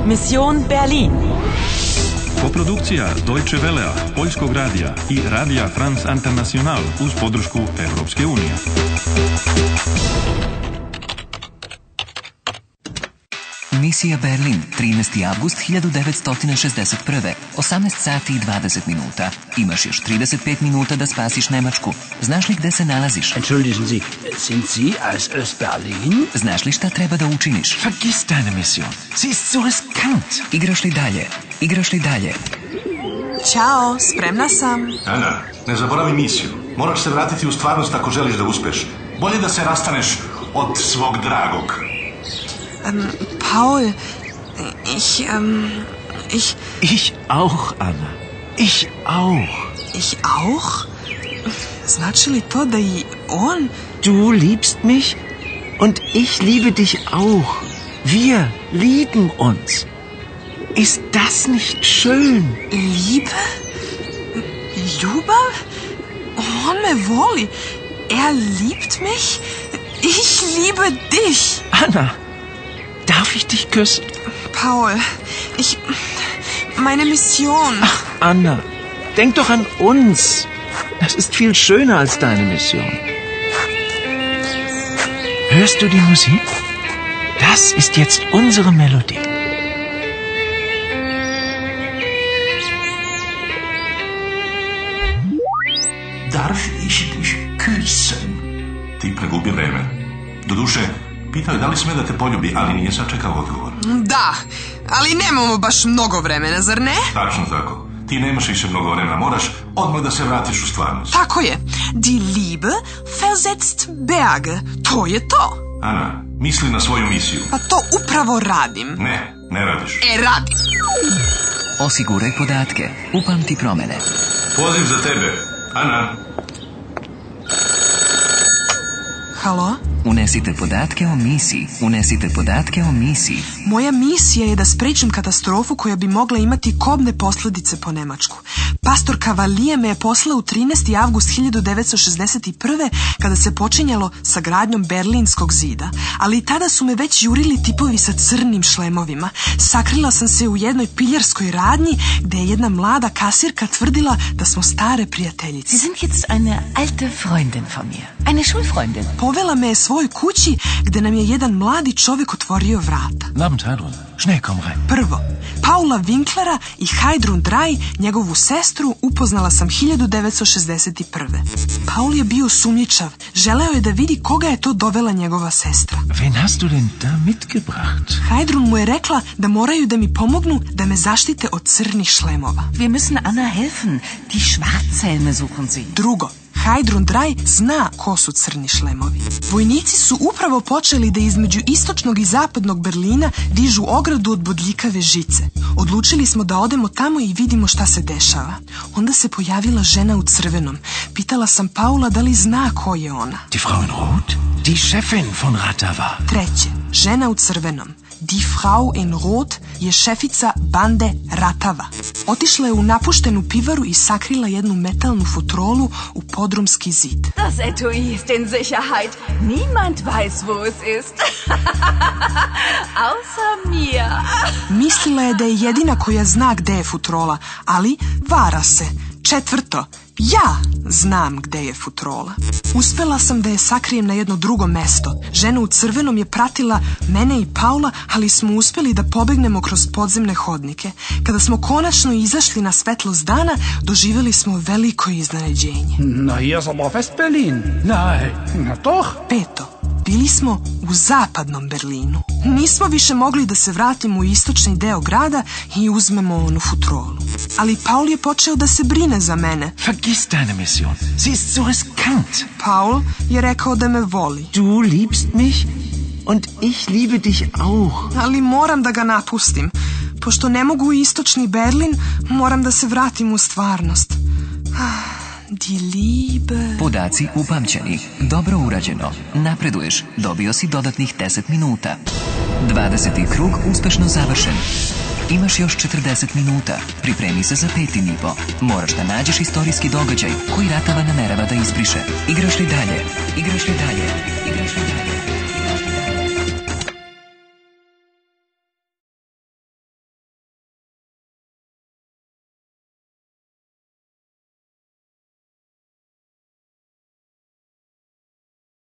Mission Berlin. Koprodukcija Deutsche Wellea, Poljskog radija i Radija France International uz podršku Europske unije. Misija Berlin, 13. avgust 1961. 18 sati i 20 minuta. Imaš još 35 minuta da spasiš Nemačku. Znaš li gde se nalaziš? Entschuldigen Sie, sind Sie aus Öst-Berlin? Znaš li šta treba da učiniš? Vergiss deine Mission. Sie ist so riskant. Igraš li dalje? Igraš li dalje? Ćao, spremna sam. Ana, ne zaboravi misiju. Moraš se vratiti u stvarnost ako želiš da uspeš. Bolje da se rastaneš od svog dragog. Paul, Ich auch, Anna. Ich auch. Ich auch? Znači li to da i on? Du liebst mich und ich liebe dich auch. Wir lieben uns. Ist das nicht schön? Liebe? Ljubav? On me voli. Liebt mich? Ich liebe dich. Anna, darf ich dich küssen? Paul, meine Mission. Ach, Anna, denk doch an uns. Das ist viel schöner als deine Mission. Hörst du die Musik? Das ist jetzt unsere Melodie. Darf ich dich küssen? Ti pregubi vreme. Doduše, pitao je da li sme da te poljubi, ali nije sačekao odgovor. Da, ali nemamo baš mnogo vremena, zar ne? Tačno tako. Ti nemaš više mnogo vremena, moraš odmah da se vratiš u stvarnost. Tako je. Die Liebe versetzt Berge. To je to. Ana, misli na svoju misiju. Pa to upravo radim. Ne radiš. Radim. Osiguraj podatke. Upamti promene. Poziv za tebe. Ana. Halo? Unesite podatke o misiji. Unesite podatke o misiji. Moja misija je da sprečim katastrofu koja bi mogla imati kobne posljedice po Nemačku. Pastor Cavalije me je poslao u 13. avgust 1961. kada se počinjalo sa gradnjom Berlinskog zida. Ali i tada su me već jurili tipovi sa crnim šlemovima. Sakrila sam se u jednoj piljarskoj radnji gde je jedna mlada kasirka tvrdila da smo stare prijateljice. Sie sind jetzt eine alte Freundin von mir. Eine Schulfreundin. Povela me je svojoj kući gde nam je jedan mladi čovjek otvorio vrata. Abend, Heidrun. Schnell, komm rein. Prvo, Paula Winklera i Heidrun Drei, njegovu sestru, upoznala sam 1961. Paul je bio sumnjičav. Želeo je da vidi koga je to dovela njegova sestra. Wen hast du denn da mitgebracht? Heidrun mu je rekla da moraju da mi pomognu da me zaštite od crnih šlemova. Wir müssen Anna helfen. Die Schwarzhelme suchen sie. Drugo, Heidrun Drei zna ko su crni šlemovi. Vojnici su upravo počeli da između istočnog i zapadnog Berlina dižu ogradu od bodljikave žice. Odlučili smo da odemo tamo i vidimo šta se dešava. Onda se pojavila žena u crvenom. Pitala sam Paula da li zna ko je ona. Die Frau in Rot? Die Chefin von Ratava. Treće, žena u crvenom. Die Frau in Rot je šefica bande Ratava. Otišla je u napuštenu pivaru i sakrila jednu metalnu futrolu u podrumski zid. Das Etui ist in Sicherheit. Niemand weiß, wo es ist. Außer mir. Mislila je da je jedina koja zna gde je futrola, ali vara se. Četvrto, ja znam gde je futrola. Uspela sam da je sakrijem na jedno drugo mesto. Žena u crvenom je pratila mene i Paula, ali smo uspeli da pobegnemo kroz podzemne hodnike. Kada smo konačno izašli na svetlost dana, doživjeli smo veliko iznenađenje. Na, hier ist aber West-Berlin. Nein, na doch. Peto, bili smo u zapadnom Berlinu. Nismo više mogli da se vratimo u istočni deo grada i uzmemo onu futrolu. Ali Paul je počeo da se brine za mene. Vergiss deine Mission. Sie ist so riskant. Paul je rekao da me voli. Du liebst mich und ich liebe dich auch. Ali moram da ga napustim. Pošto ne mogu u istočni Berlin, moram da se vratim u stvarnost. Die Liebe. Podaci upamćeni. Dobro urađeno. Napreduješ. Dobio si dodatnih 10 minuta. 20. krug uspešno završen. Imaš još 40 minuta. Pripremi se za 5. nivo. Moraš da nađeš istorijski događaj koji Ratava namerava da izbriše. Igraš li dalje? Igraš li dalje? Igraš li dalje?